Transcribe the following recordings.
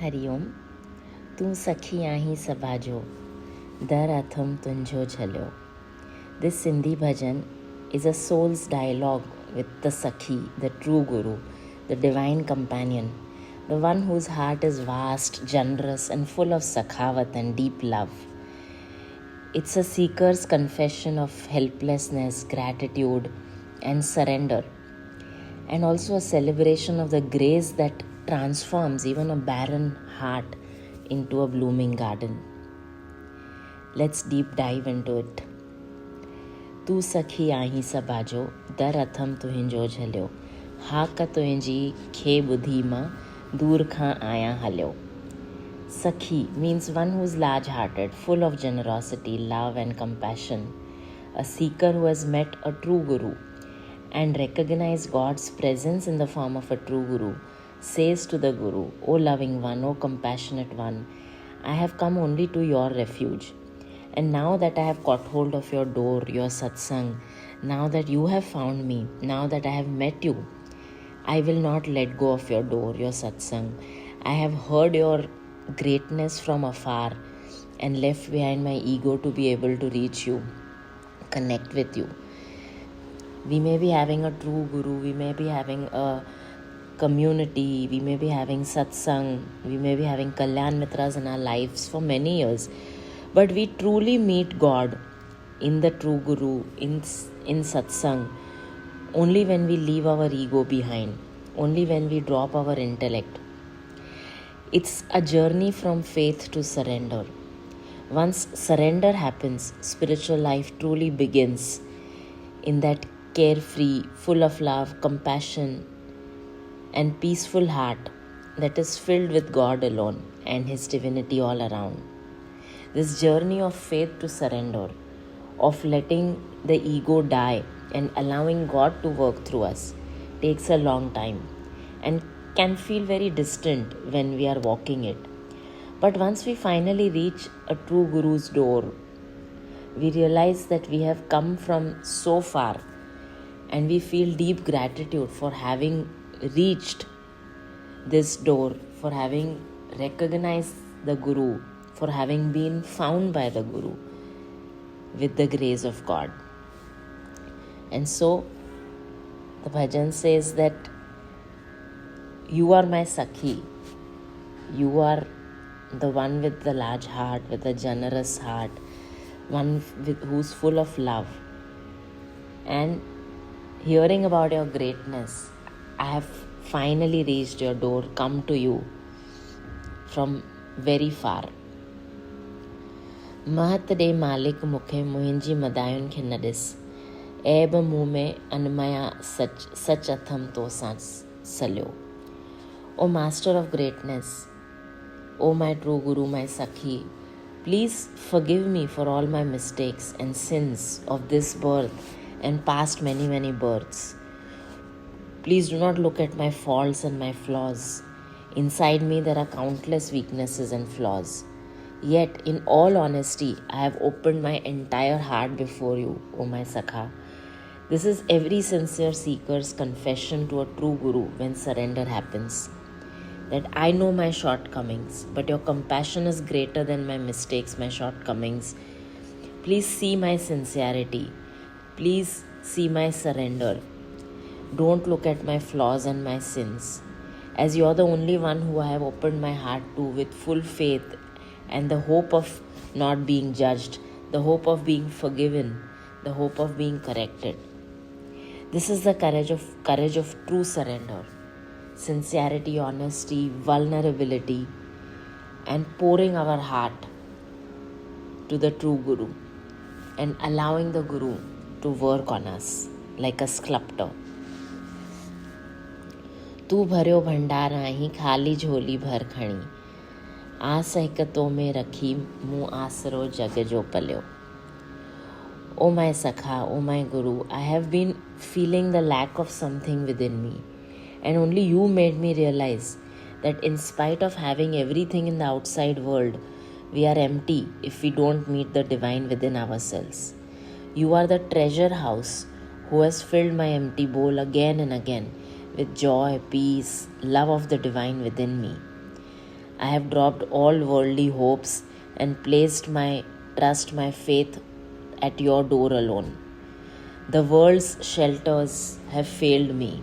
हरिओम। तूं सखी आहीं सबाजो, दर अथम तुंहिंजो झलियो. This Sindhi bhajan is a soul's dialogue with the Sakhi, the true Guru, the divine companion, the one whose heart is vast, generous, and full of sakhavat and deep love. It's a seeker's confession of helplessness, gratitude, and surrender, and also a celebration of the grace that transforms even a barren heart into a blooming garden. Let's deep dive into it. तू सखी आहीं सबाजो, दर अथम तुंहिंजो झलियो. हाक तुंहिंजी खे ॿुधी मां दूर खां आयां हलियो. Sakhi means one who is large-hearted, full of generosity, love and compassion. A seeker who has met a true Guru and recognized God's presence in the form of a true Guru says to the Guru, O loving one, O compassionate one, I have come only to your refuge. And now that I have caught hold of your door, your satsang, now that you have found me, now that I have met you, I will not let go of your door, your satsang. I have heard your greatness from afar and left behind my ego to be able to reach you, connect with you. We may be having a true Guru, we may be having a community, we may be having satsang, we may be having Kalyan Mitras in our lives for many years. But we truly meet God in the true Guru, in satsang, only when we leave our ego behind, only when we drop our intellect. It's a journey from faith to surrender. Once surrender happens, spiritual life truly begins in that carefree, full of love, compassion, and peaceful heart that is filled with God alone and His divinity all around. This journey of faith to surrender, of letting the ego die and allowing God to work through us, takes a long time and can feel very distant when we are walking it. But once we finally reach a true Guru's door, we realize that we have come from so far and we feel deep gratitude for having reached this door, for having recognized the Guru, for having been found by the Guru with the grace of God. And so the bhajan says that you are my Sakhi. You are the one with the large heart, with a generous heart, one who's full of love. And hearing about your greatness, I have finally reached your door, come to you from very far. महत ॾे मालिक मूंखे मुंहिंजी मदायुनि खे न ॾिस. ऐब मूं में अनमया सच अथम तो सां सलियो. O Master of Greatness, O my true Guru, my Sakhi, please forgive me for all my mistakes and sins of this birth and past many, many births. Please do not look at my faults and my flaws. Inside me there are countless weaknesses and flaws. Yet, in all honesty, I have opened my entire heart before you, O my Sakha. This is every sincere seeker's confession to a true Guru when surrender happens. That I know my shortcomings, but your compassion is greater than my mistakes, my shortcomings. Please see my sincerity. Please see my surrender. Don't look at my flaws and my sins. As you're the only one who I have opened my heart to with full faith and the hope of not being judged, the hope of being forgiven, the hope of being corrected. This is the courage of true surrender. Sincerity, honesty, vulnerability, and pouring our heart to the true Guru and allowing the Guru to work on us like a sculptor. तू भरियो भंडार आहीं खाली झोली भर खणी. आस हिक तो में रखी मूं आसरो जग जो palaeo. O my Sakha, O my Guru, I have been feeling the lack of something within me. And only you made me realize that in spite of having everything in the outside world, we are empty if we don't meet the divine within ourselves. You are the treasure house who has filled my empty bowl again and again with joy, peace, love of the divine within me. I have dropped all worldly hopes and placed my trust, my faith at your door alone. The world's shelters have failed me.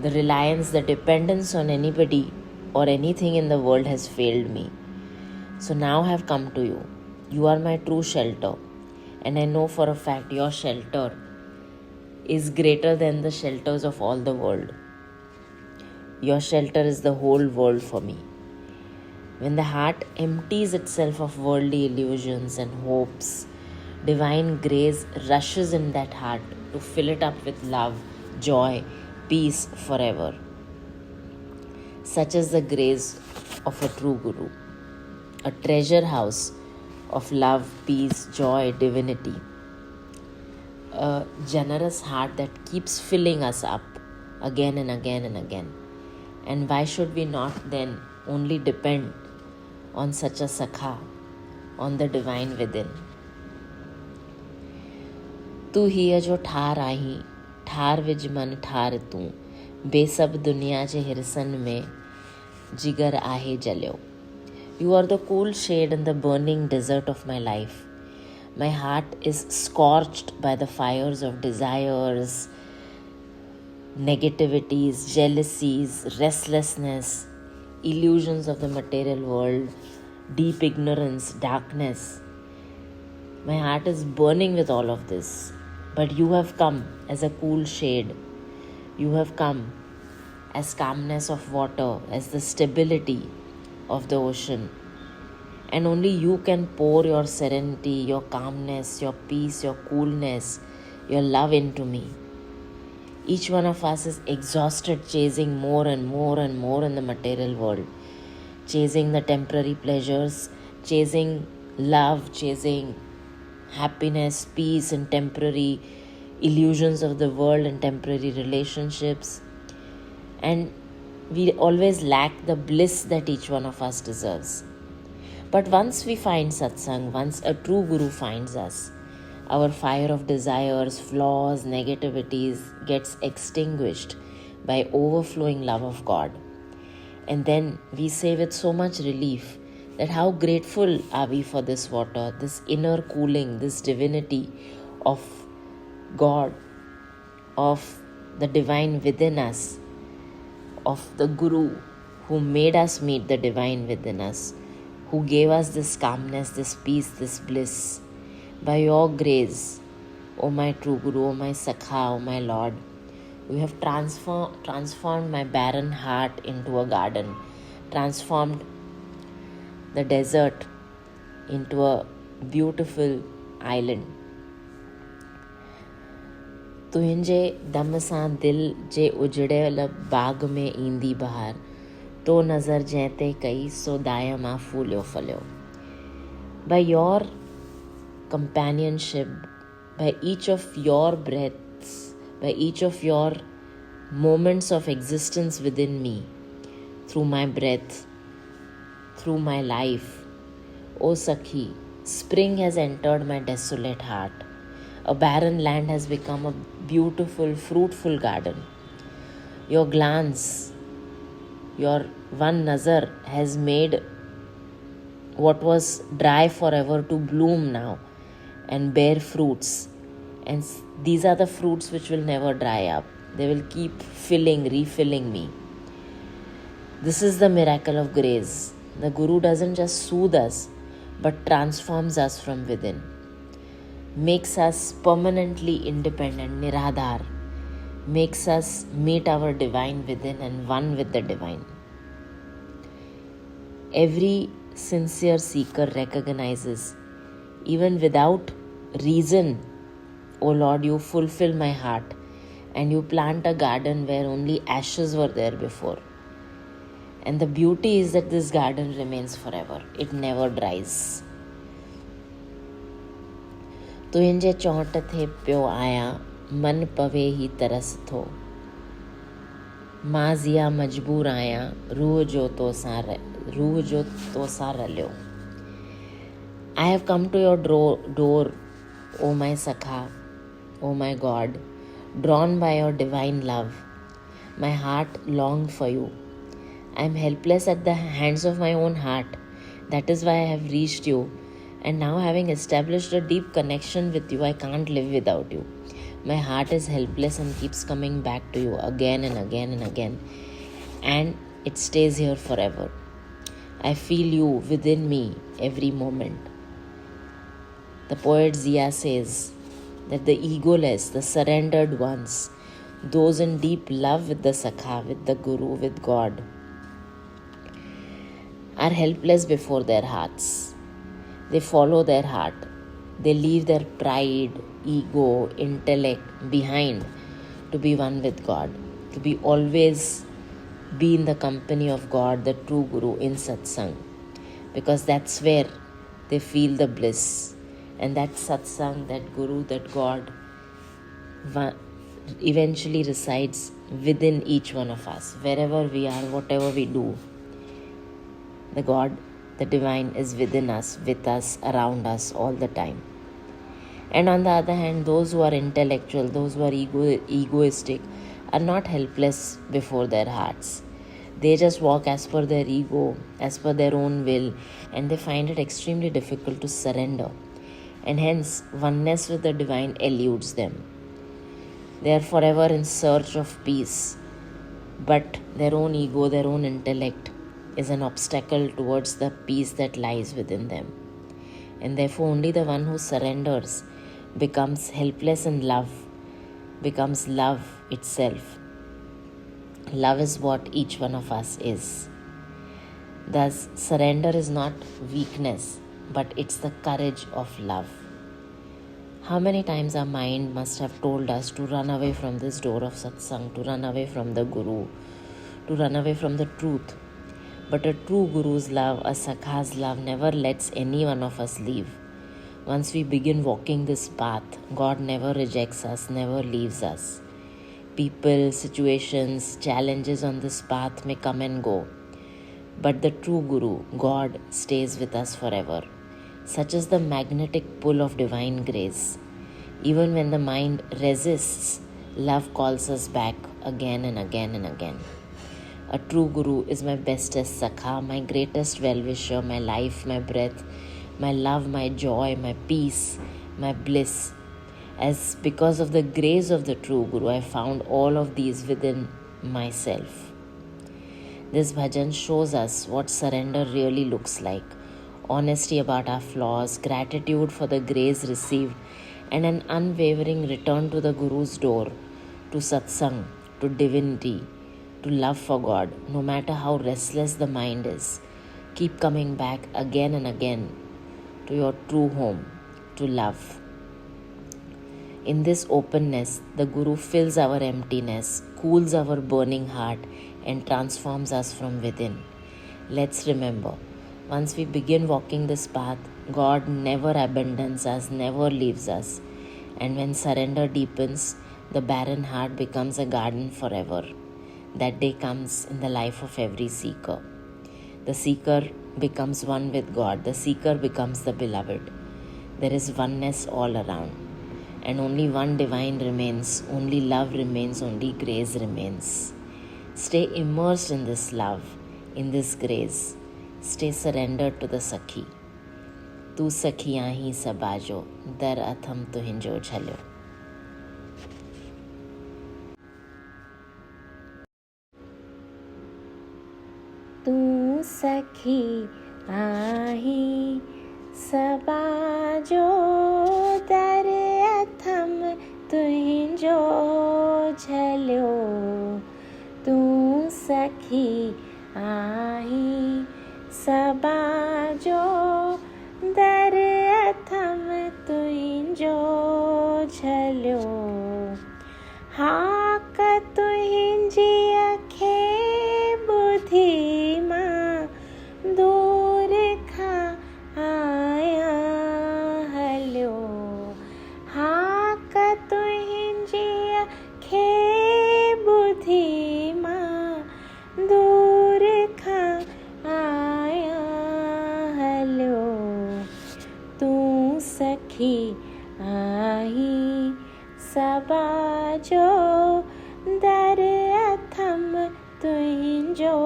The reliance, the dependence on anybody or anything in the world has failed me. So now I have come to you. You are my true shelter. And I know for a fact your shelter is greater than the shelters of all the world. Your shelter is the whole world for me. When the heart empties itself of worldly illusions and hopes, divine grace rushes in that heart to fill it up with love, joy, peace forever. Such is the grace of a true Guru, a treasure house of love, peace, joy, divinity. A generous heart that keeps filling us up again and again and again. And why should we not then only depend on such a Sakha, on the divine within? तू ही है जो ठार आही, ठार विज मन ठार तू, बेसब दुनिया जे हिरसन में जिगर आहे जल्यो. You are the cool shade in the burning desert of my life. My heart is scorched by the fires of desires, negativities, jealousies, restlessness, illusions of the material world, deep ignorance, darkness. My heart is burning with all of this. But you have come as a cool shade. You have come as calmness of water, as the stability of the ocean. And only you can pour your serenity, your calmness, your peace, your coolness, your love into me. Each one of us is exhausted chasing more and more and more in the material world. Chasing the temporary pleasures, chasing love, chasing happiness, peace, and temporary illusions of the world and temporary relationships. And we always lack the bliss that each one of us deserves. But once we find satsang, once a true guru finds us, our fire of desires, flaws, negativities gets extinguished by overflowing love of God. And then we say with so much relief that how grateful are we for this water, this inner cooling, this divinity of God, of the divine within us, of the Guru who made us meet the divine within us, who gave us this calmness, this peace, this bliss. By your grace, O my true Guru, O my Sakha, O my Lord, you have transformed my barren heart into a garden, transformed the desert into a beautiful island. तुंहिंजे दम सां दिल जे उजड़ियल बाग में ईंदी बहार, तो नज़र जंहिं ते कई सो दाय मां फूलियो फलियो. By your companionship, by each of your breaths, by each of your moments of existence within me, through my breath, through my life, O Sakhi, spring has entered my desolate heart. A barren land has become a beautiful, fruitful garden. Your glance, your one nazar has made what was dry forever to bloom now and bear fruits. And these are the fruits which will never dry up. They will keep filling, refilling me. This is the miracle of grace. The Guru doesn't just soothe us, but transforms us from within. Makes us permanently independent, Niradhar. Makes us meet our divine within and one with the divine. Every sincere seeker recognizes, even without reason, O Lord, you fulfill my heart and you plant a garden where only ashes were there before. And the beauty is that this garden remains forever. It never dries. तुंहिंजे चौंट थे पियो आया, मन पवे ही तरस थो. मां ज़िया मजबूर आया, रूह जो तो सा रलियो. I have come to your door, O my Sakha, O my God, drawn by your divine love. My heart longed for you. I am helpless at the hands of my own heart. That is why I have reached you. And now, having established a deep connection with you, I can't live without you. My heart is helpless and keeps coming back to you again and again and again. And it stays here forever. I feel you within me every moment. The poet Zia says that the egoless, the surrendered ones, those in deep love with the Sakha, with the Guru, with God, are helpless before their hearts. They follow their heart. They leave their pride, ego, intellect behind to be one with God, to be always be in the company of God, the true Guru, in satsang. Because that's where they feel the bliss. And that satsang, that Guru, that God eventually resides within each one of us. Wherever we are, whatever we do, the God, the divine is within us, with us, around us all the time. And on the other hand, those who are intellectual, those who are egoistic, are not helpless before their hearts. They just walk as per their ego, as per their own will, and they find it extremely difficult to surrender. And hence, oneness with the divine eludes them. They are forever in search of peace, but their own ego, their own intellect is an obstacle towards the peace that lies within them. And therefore, only the one who surrenders becomes helpless in love, becomes love itself. Love is what each one of us is. Thus, surrender is not weakness, but it's the courage of love. How many times our mind must have told us to run away from this door of satsang, to run away from the Guru, to run away from the truth. But a true Guru's love, a Sakha's love, never lets any one of us leave. Once we begin walking this path, God never rejects us, never leaves us. People, situations, challenges on this path may come and go, but the true Guru, God, stays with us forever. Such is the magnetic pull of divine grace. Even when the mind resists, love calls us back again and again and again. A true Guru is my bestest Sakha, my greatest well-wisher, my life, my breath, my love, my joy, my peace, my bliss. As because of the grace of the true Guru, I found all of these within myself. This bhajan shows us what surrender really looks like. Honesty about our flaws, gratitude for the grace received, and an unwavering return to the Guru's door, to satsang, to divinity, to love for God. No matter how restless the mind is, keep coming back again and again to your true home, to love. In this openness, the Guru fills our emptiness, cools our burning heart, and transforms us from within. Let's remember, once we begin walking this path, God never abandons us, never leaves us. And when surrender deepens, the barren heart becomes a garden forever. That day comes in the life of every seeker. The seeker becomes one with God. The seeker becomes the beloved. There is oneness all around. And only one divine remains, only love remains, only grace remains. Stay immersed in this love, in this grace. Stay surrendered to the Sakhi. Tu sakhiyan hi sabajo, dar atham tuhinjo jhalyo. तू सखी आही सबाजो दर अथम तुहिंजो झल्यो तू सखी आही सबाजो दर अथम तुहिंजो झल्यो हाक तुहिंजी अखे बुद्धि मां दूर खा आया हल्यो हाक तुहिंजी अखे बुद्धि मां दूर खा आया हल्यो तू सखी आही सबाजो दर अथम तुहिंजो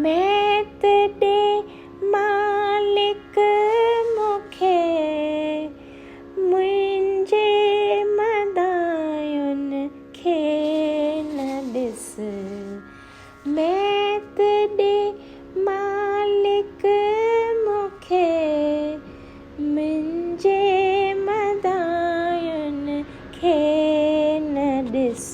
मैं तेरे मालिक मुखे मुंहिंजे मदायुन खे न ॾिस। मैं तेरे मालिक मुखे मुंहिंजे मदायुन खे न ॾिस।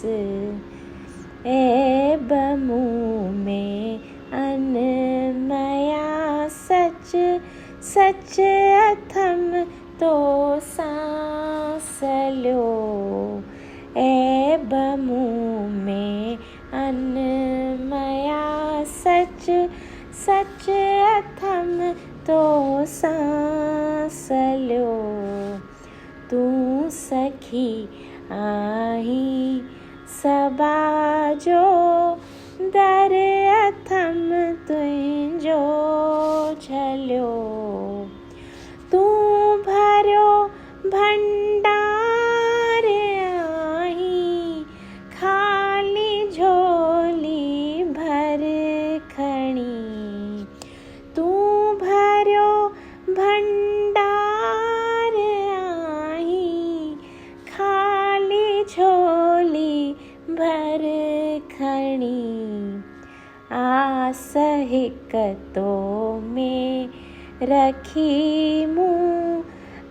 ऐब मूं में अनमया सच सच अथम तो सांस लियो। ऐब मूं में अनमया सच सच अथम तो सांस लियो। तूं सखी आहीं सबा जो दर अथम तुंहिंजो झलियो। तूं भरियो भंडार आहीं खाली झोली भर खणी। तूं भरियो भंडार आहीं खाली झोली भर खणी। आस हिक तो में रखी मूं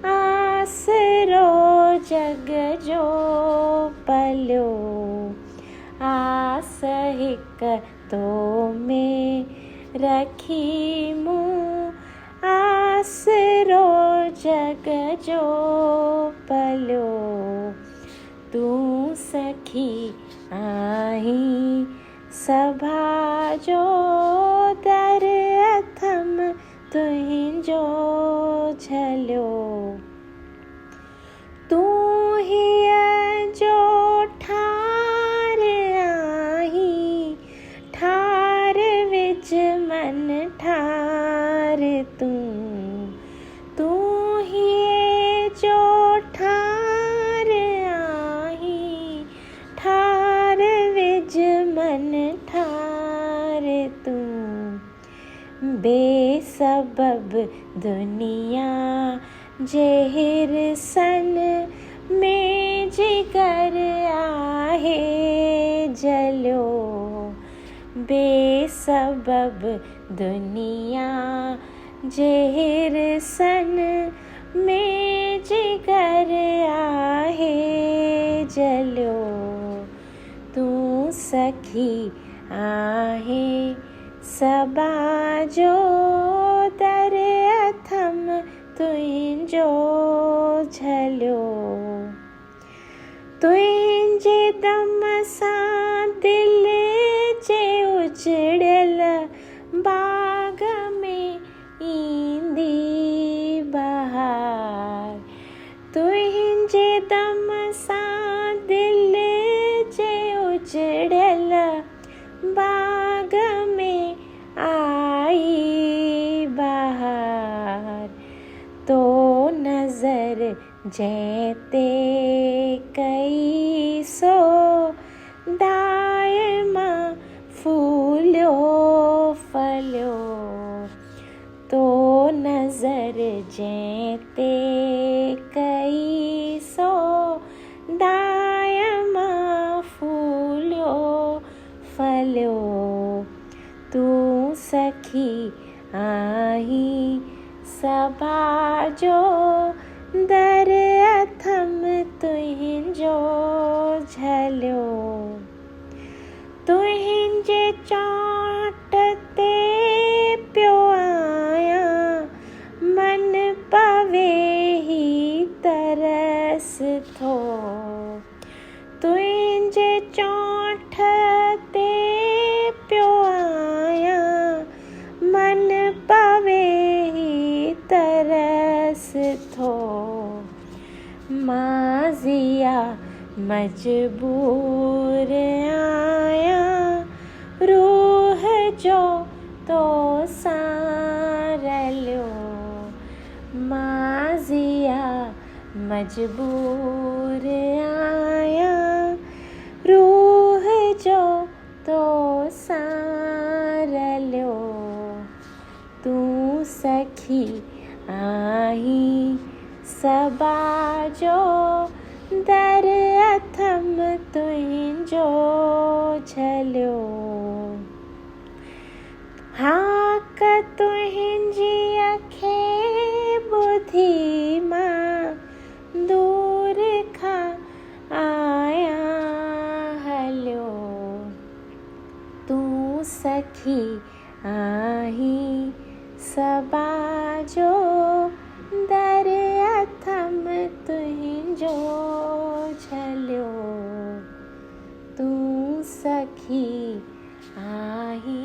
आसरो जग जो पलियो। आस हिक तो में रखी मूं आसरो जग जो पलियो। तूं सखी आहीं सभा जो दर अथम तुंहिंजो झलियो। तूं हीअ जो ठार आहीं ठार विच मन ठार तूं। तूं हीअ जो ठार आहीं ठार विच मन ठार तूं। बेसबब दुनिया जे हिरसन में जिगर आहे जलियो। बेसबब दुनिया जे हिरसन में जिगर आहे जलियो। तूं सखी आहीं सबा जो दर अथम तुंहिंजो झलियो। तुंहिंजे दम सां दिल जे उजड़ियल बाग में ईंदी बहार। तुंहिंजे दम सां दिल जे उजड़ियल बाग में आई बहार। तो नज़र जंहिं ते कई सो दायमा फूलियो फलियो। तो नज़र जंहिं ते कई सो दायमा फूलियो फलियो। तूं सखी आहीं सभा जो दर अथम तुंहिंजो झलियो। तुंहिंजे चोट ते पियो आहियां मन पवे ही तरस थो। तुंहिंजे चोट ते पियो आहियां मन पवे ही तरस थो। मां ज़िया मजबूर आहियां रूह जो तो सां रलियो। मां ज़िया मजबूर आहियां रूह जो तो सारल्यो तू सखी आही सबाजो दर अथम तुंहिंजो झलियो हाक तुंहिंजी अखे ॿुधी मां दूर खां आया हलियो तूं सखी आही सबाजो दर अथम तुंहिंजो झलियो तूं सखी आही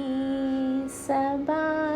सबाजो